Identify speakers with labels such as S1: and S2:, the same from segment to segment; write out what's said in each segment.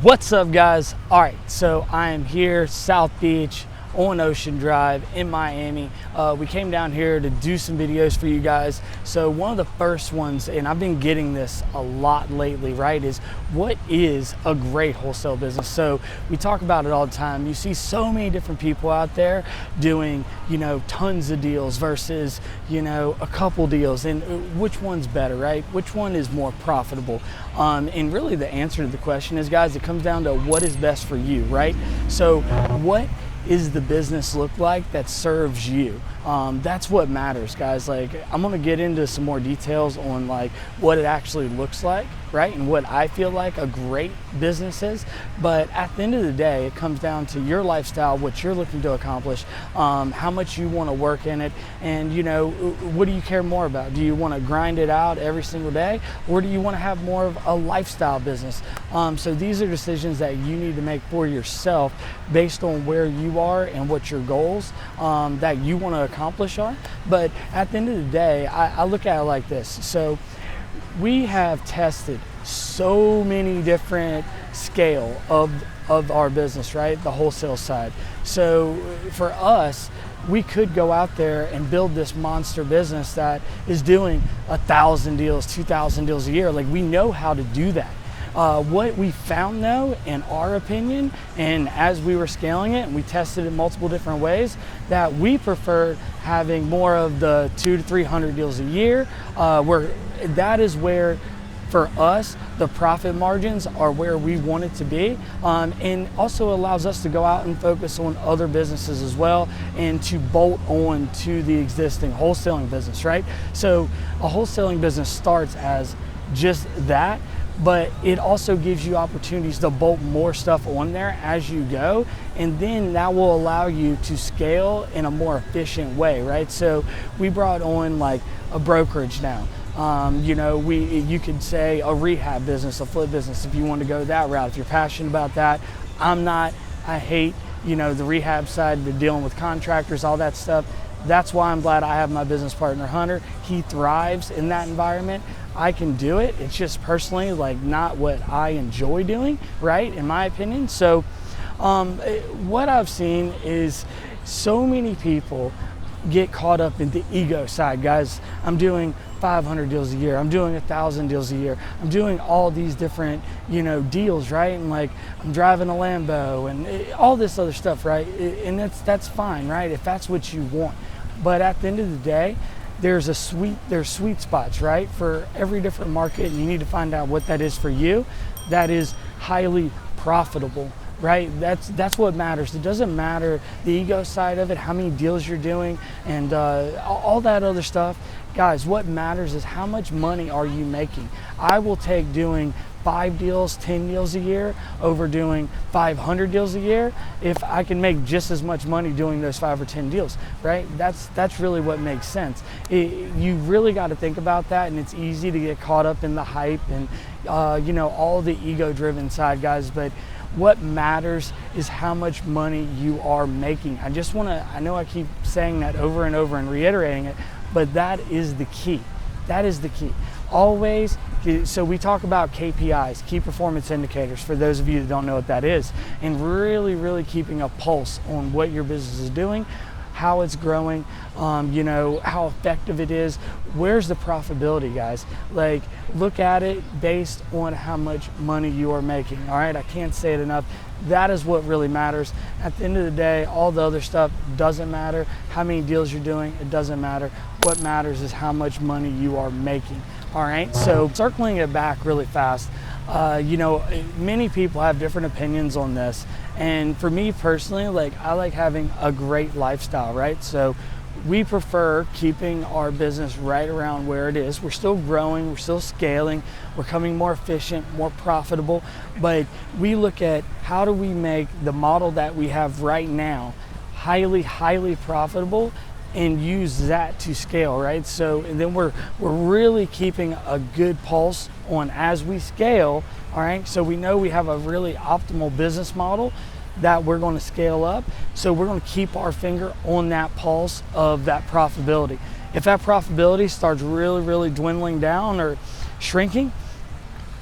S1: What's up, guys? All right, so I am here, South Beach on Ocean Drive in Miami. We came down here to do some videos for you guys. So one of the first ones, and I've been getting this a lot lately, right, is what is a great wholesale business? So we talk about it all the time. You see so many different people out there doing, tons of deals versus, a couple deals, and which one's better, right? Which one is more profitable? And really the answer to the question is, guys, it comes down to what is best for you, right? So what is the business look like that serves you? That's what matters, guys. Like, I'm gonna get into some more details on like what it actually looks like, right? And what I feel like a great business is. But at the end of the day, it comes down to your lifestyle, what you're looking to accomplish, how much you wanna work in it, and what do you care more about? Do you wanna grind it out every single day? Or do you wanna have more of a lifestyle business? So these are decisions that you need to make for yourself based on where you are and what your goals that you want to accomplish are. But at the end of the day, I look at it like this. So we have tested so many different scale of our business, right? The wholesale side. So for us, we could go out there and build this monster business that is doing 1,000 deals, 2,000 deals a year. Like, we know how to do that. What we found, though, in our opinion, and as we were scaling it and we tested it multiple different ways, that we preferred having more of the 200 to 300 deals a year, where that is where, for us, the profit margins are where we want it to be, and also allows us to go out and focus on other businesses as well, and to bolt on to the existing wholesaling business, right? So a wholesaling business starts as just that, but it also gives you opportunities to bolt more stuff on there as you go, and then that will allow you to scale in a more efficient way, right? So we brought on like a brokerage now. You could say a rehab business, a flip business, if you want to go that route, if you're passionate about that. I'm not. I hate, the rehab side, the dealing with contractors, all that stuff. That's why I'm glad I have my business partner, Hunter. He thrives in that environment. I can do it. It's just personally like not what I enjoy doing, right? In my opinion. So what I've seen is so many people get caught up in the ego side, guys. I'm doing 500 deals a year. I'm doing 1,000 deals a year. I'm doing all these different, deals, right? And like, I'm driving a Lambo and all this other stuff, right? And that's fine, right? If that's what you want. But at the end of the day, there's sweet spots, right? For every different market, and you need to find out what that is for you. That is highly profitable, right? That's what matters. It doesn't matter the ego side of it, how many deals you're doing, and all that other stuff. Guys, what matters is how much money are you making. I will take doing 5 deals, 10 deals a year over doing 500 deals a year if I can make just as much money doing those 5 or 10 deals, right? That's really what makes sense. You really got to think about that, and it's easy to get caught up in the hype and all the ego-driven side, guys. But what matters is how much money you are making. I know I keep saying that over and over and reiterating it, but that is the key. That is the key. Always. So we talk about KPIs, key performance indicators, for those of you that don't know what that is, and really, really keeping a pulse on what your business is doing, how it's growing, how effective it is. Where's the profitability, guys? Like, look at it based on how much money you are making, all right? I can't say it enough. That is what really matters. At the end of the day, all the other stuff doesn't matter. How many deals you're doing, it doesn't matter. What matters is how much money you are making, all right? So circling it back really fast, many people have different opinions on this. And for me personally, like, I like having a great lifestyle, right? So we prefer keeping our business right around where it is. We're still growing, we're still scaling, we're becoming more efficient, more profitable, but we look at how do we make the model that we have right now highly, highly profitable, and use that to scale, right? So, and then we're really keeping a good pulse on as we scale, all right? So we know we have a really optimal business model that we're going to scale up. So we're going to keep our finger on that pulse of that profitability. If that profitability starts really, really dwindling down or shrinking,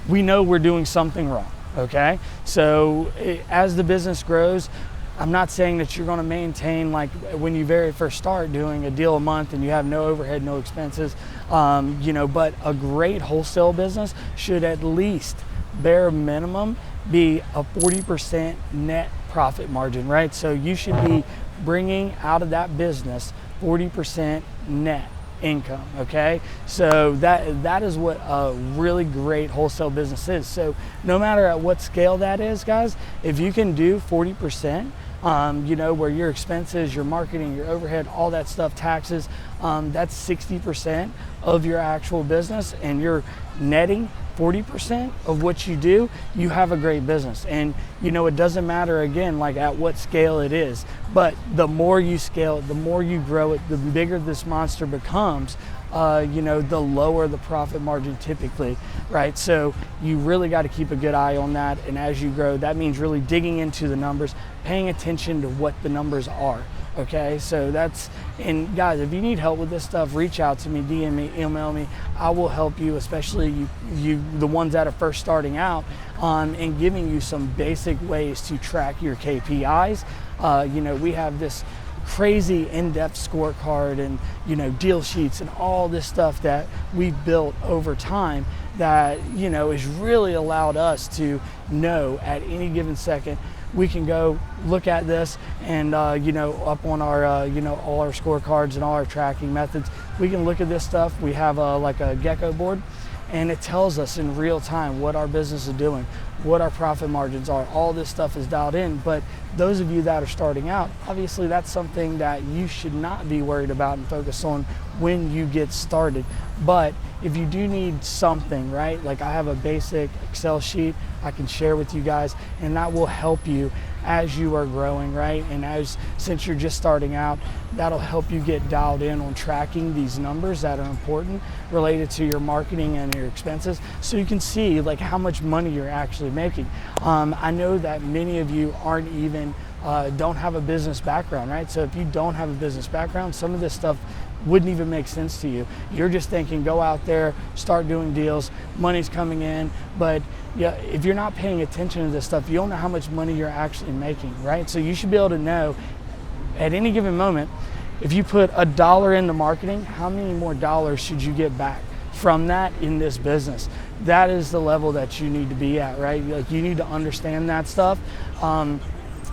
S1: we know we're doing something wrong, okay? So as the business grows, I'm not saying that you're going to maintain like when you very first start doing a deal a month and you have no overhead, no expenses, you know, but a great wholesale business should at least bare minimum be a 40% net profit margin, right? So you should be bringing out of that business 40% net income, okay? So that is what a really great wholesale business is. So no matter at what scale that is, guys, if you can do 40%, you know, where your expenses, your marketing, your overhead, all that stuff, taxes, that's 60% of your actual business, and you're netting 40% of what you do, you have a great business. And you know, it doesn't matter again like at what scale it is, but the more you scale it, the more you grow it, the bigger this monster becomes, you know, the lower the profit margin typically, right? So you really got to keep a good eye on that. And as you grow, that means really digging into the numbers, paying attention to what the numbers are. Okay, so that's, and guys, if you need help with this stuff, reach out to me, DM me, email me. I will help you, especially you the ones that are first starting out, and giving you some basic ways to track your KPIs. You know, we have this crazy in-depth scorecard and, you know, deal sheets and all this stuff that we've built over time that, you know, has really allowed us to know at any given second we can go look at this and, you know, up on our, you know, all our scorecards and all our tracking methods, we can look at this stuff. We have like a Gecko board, and it tells us in real time what our business is doing, what our profit margins are. All this stuff is dialed in. But those of you that are starting out, obviously that's something that you should not be worried about and focus on when you get started. But if you do need something, right, like I have a basic Excel sheet I can share with you guys, and that will help you as you are growing, right? And since you're just starting out, that'll help you get dialed in on tracking these numbers that are important related to your marketing and your expenses, so you can see like how much money you're actually making. I know that many of you aren't even don't have a business background, right? So if you don't have a business background, some of this stuff wouldn't even make sense to you. You're just thinking, go out there, start doing deals, money's coming in. But yeah, if you're not paying attention to this stuff, you don't know how much money you're actually making, right? So you should be able to know at any given moment, if you put $1 into marketing, how many more dollars should you get back from that in this business? That is the level that you need to be at, right? Like, you need to understand that stuff.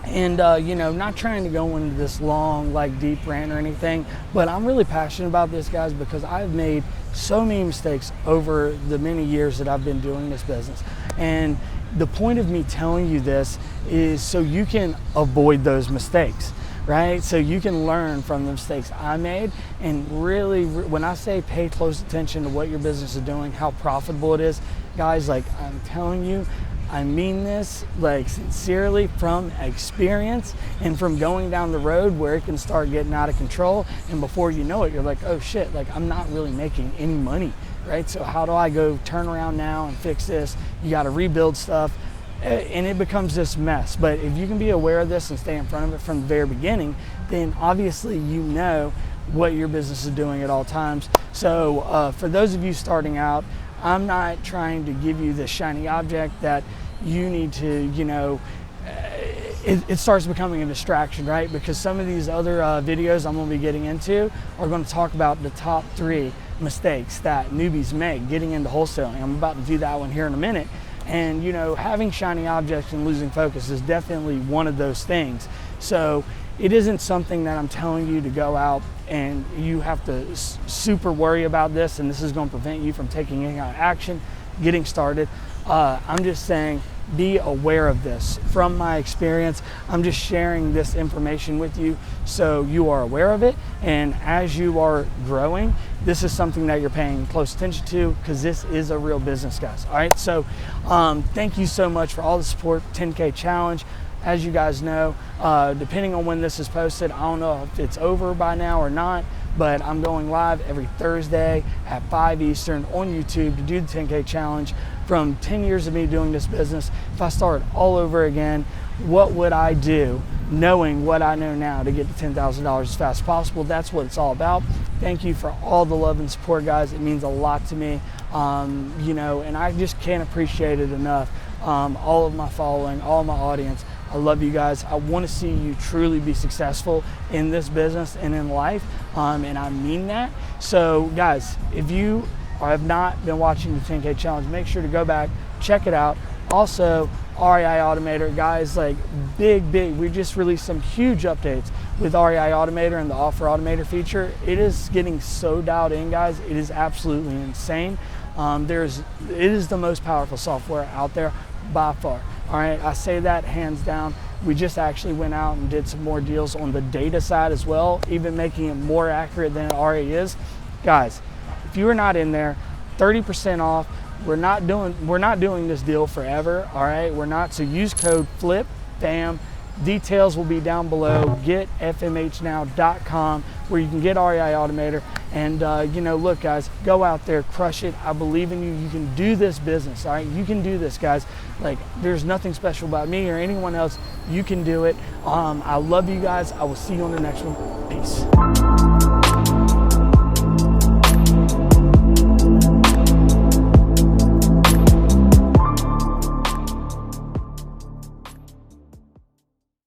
S1: You know, not trying to go into this long, like deep rant or anything, but I'm really passionate about this, guys, because I've made so many mistakes over the many years that I've been doing this business. And the point of me telling you this is so you can avoid those mistakes, right? So you can learn from the mistakes I made. And really, when I say pay close attention to what your business is doing, how profitable it is, guys, like I'm telling you, I mean this like sincerely from experience and from going down the road where it can start getting out of control, and before you know it, you're like, oh shit, like I'm not really making any money, right? So how do I go turn around now and fix this? You got to rebuild stuff, and it becomes this mess. But if you can be aware of this and stay in front of it from the very beginning, then obviously you know what your business is doing at all times. So for those of you starting out, I'm not trying to give you this shiny object that you need to, you know, it starts becoming a distraction, right? Because some of these other videos I'm going to be getting into are going to talk about the top 3 mistakes that newbies make getting into wholesaling. I'm about to do that one here in a minute. And, you know, having shiny objects and losing focus is definitely one of those things. So it isn't something that I'm telling you to go out and you have to super worry about this and this is going to prevent you from taking any kind of action, getting started. I'm just saying, be aware of this. From my experience, I'm just sharing this information with you so you are aware of it. And as you are growing, this is something that you're paying close attention to, because this is a real business, guys. All right, so thank you so much for all the support. 10K challenge. As you guys know, depending on when this is posted, I don't know if it's over by now or not, but I'm going live every Thursday at 5 Eastern on YouTube to do the 10K challenge. From 10 years of me doing this business, if I start all over again, what would I do knowing what I know now to get to $10,000 as fast as possible? That's what it's all about. Thank you for all the love and support, guys. It means a lot to me, you know, and I just can't appreciate it enough. all of my following, all of my audience. I love you guys. I want to see you truly be successful in this business and in life, and I mean that. So guys, if you have not been watching the 10K challenge, make sure to go back, check it out. Also, REI Automator, guys, like big, we just released some huge updates with REI Automator and the Offer Automator feature. It is getting so dialed in, guys. It is absolutely insane. It is the most powerful software out there by far. All right, I say that hands down. We just actually went out and did some more deals on the data side as well, even making it more accurate than it already is. Guys, if you are not in there, 30% off. We're not doing this deal forever. All right, we're not. So use code FLIP, BAM. Details will be down below. Get fmhnow.com where you can get REI Automator. And look, guys, go out there, crush it. I believe in you. You can do this business. All right, you can do this, guys. Like, there's nothing special about me or anyone else. You can do it. I love you guys. I will see you on the next one. Peace.